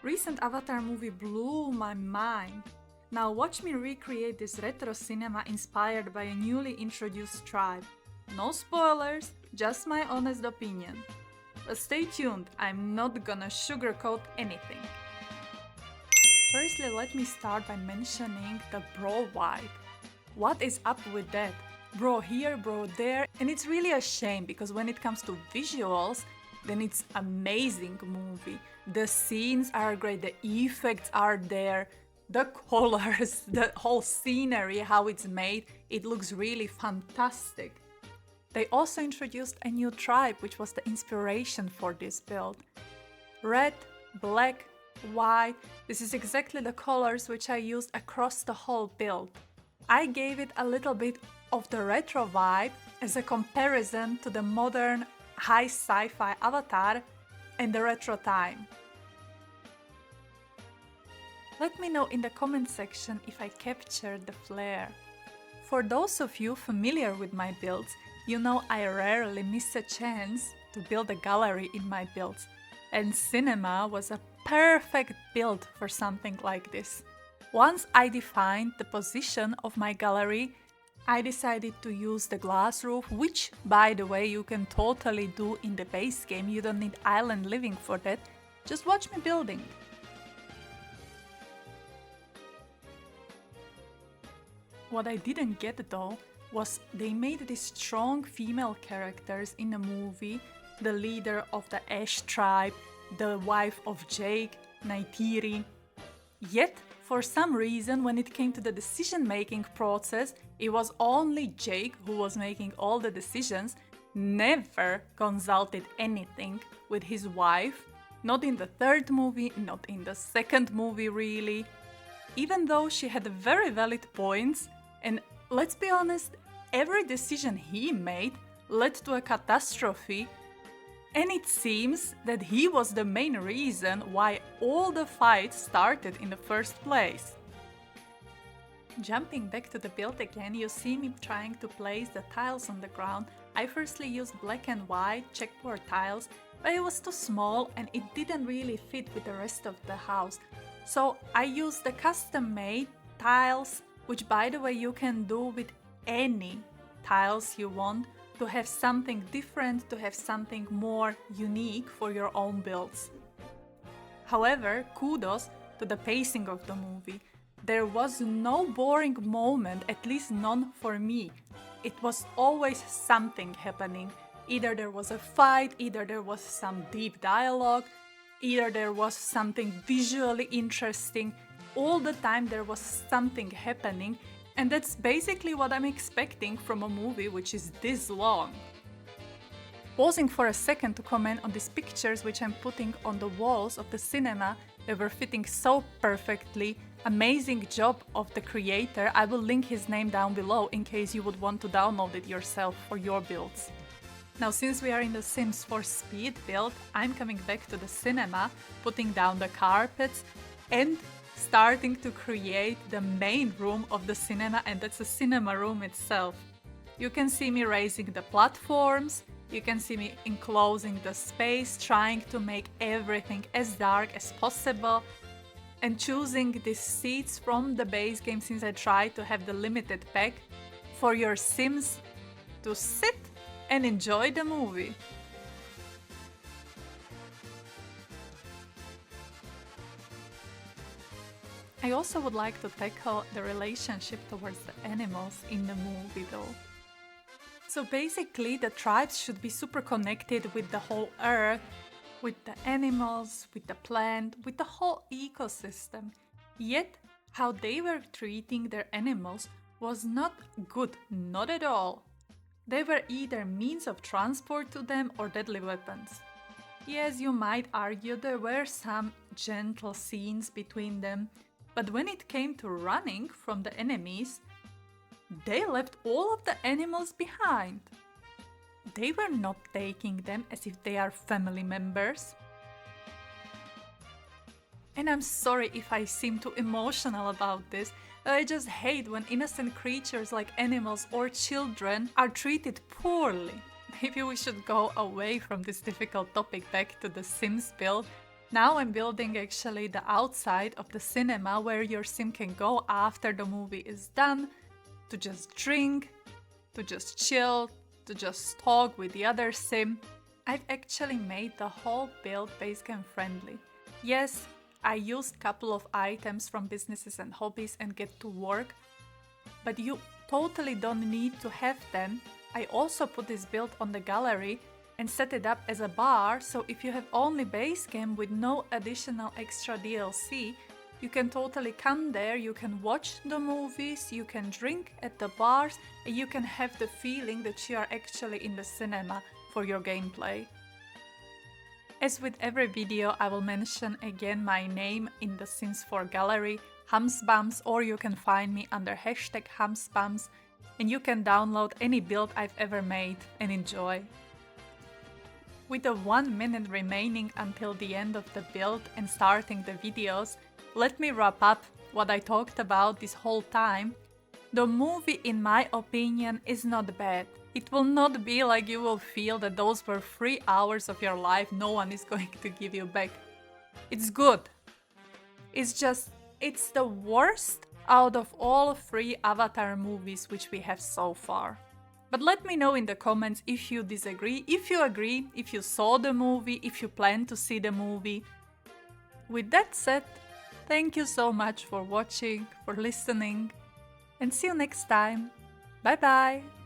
Recent Avatar movie blew my mind. Now watch me recreate this retro cinema inspired by a newly introduced tribe. No spoilers, just my honest opinion. But stay tuned, I'm not gonna sugarcoat anything. Firstly, let me start by mentioning the bro vibe. What is up with that? Bro here, bro there, and it's really a shame because when it comes to visuals, then it's amazing movie. The scenes are great, the effects are there, the colors, the whole scenery, how it's made, it looks really fantastic. They also introduced a new tribe which was the inspiration for this build. Red, black, white, this is exactly the colors which I used across the whole build. I gave it a little bit of the retro vibe as a comparison to the modern high sci-fi Avatar and the retro time. Let me know in the comment section if I captured the flair. For those of you familiar with my builds, you know I rarely miss a chance to build a gallery in my builds, and cinema was a perfect build for something like this. Once I defined the position of my gallery, I decided to use the glass roof, which, by the way, you can totally do in the base game. You don't need island living for that. Just watch me building. What I didn't get though was they made these strong female characters in the movie, the leader of the Ash tribe, the wife of Jake, Neytiri. Yet, for some reason, when it came to the decision-making process, it was only Jake who was making all the decisions, never consulted anything with his wife, not in the third movie, not in the second movie really, even though she had very valid points, and let's be honest, every decision he made led to a catastrophe. And it seems that he was the main reason why all the fights started in the first place. Jumping back to the build again, you see me trying to place the tiles on the ground. I firstly used black and white checkboard tiles, but it was too small and it didn't really fit with the rest of the house. So I used the custom-made tiles, which by the way you can do with any tiles you want, to have something different, to have something more unique for your own builds. However, kudos to the pacing of the movie. There was no boring moment, at least none for me. It was always something happening. Either there was a fight, either there was some deep dialogue, either there was something visually interesting. All the time there was something happening. And that's basically what I'm expecting from a movie which is this long. Pausing for a second to comment on these pictures which I'm putting on the walls of the cinema, they were fitting so perfectly. Amazing job of the creator. I will link his name down below in case you would want to download it yourself for your builds. Now, since we are in the Sims 4 Speed build, I'm coming back to the cinema, putting down the carpets and starting to create the main room of the cinema, and that's the cinema room itself. You can see me raising the platforms, you can see me enclosing the space, trying to make everything as dark as possible, and choosing these seats from the base game since I tried to have the limited pack for your Sims to sit and enjoy the movie. I also would like to tackle the relationship towards the animals in the movie though. So basically the tribes should be super connected with the whole earth, with the animals, with the plant, with the whole ecosystem. Yet how they were treating their animals was not good, not at all. They were either means of transport to them or deadly weapons. Yes, you might argue there were some gentle scenes between them, but when it came to running from the enemies, they left all of the animals behind. They were not taking them as if they are family members. And I'm sorry if I seem too emotional about this, but I just hate when innocent creatures like animals or children are treated poorly. Maybe we should go away from this difficult topic back to the Sims build Now I'm building actually the outside of the cinema where your sim can go after the movie is done, to just drink, to just chill, to just talk with the other sim. I've actually made the whole build basecamp friendly. Yes, I used couple of items from businesses and hobbies and get to work, but you totally don't need to have them. I also put this build on the gallery and set it up as a bar, so if you have only Basecamp with no additional extra DLC, you can totally come there, you can watch the movies, you can drink at the bars, and you can have the feeling that you are actually in the cinema for your gameplay. As with every video, I will mention again my name in the Sims 4 gallery, Humsbums, or you can find me under hashtag Humsbums, and you can download any build I've ever made and enjoy. With the 1 minute remaining until the end of the build and starting the videos, let me wrap up what I talked about this whole time. The movie, in my opinion, is not bad. It will not be like you will feel that those were 3 hours of your life no one is going to give you back. It's good. It's just, it's the worst out of all 3 Avatar movies which we have so far. But let me know in the comments if you disagree, if you agree, if you saw the movie, if you plan to see the movie. With that said, thank you so much for watching, for listening, and see you next time. Bye bye!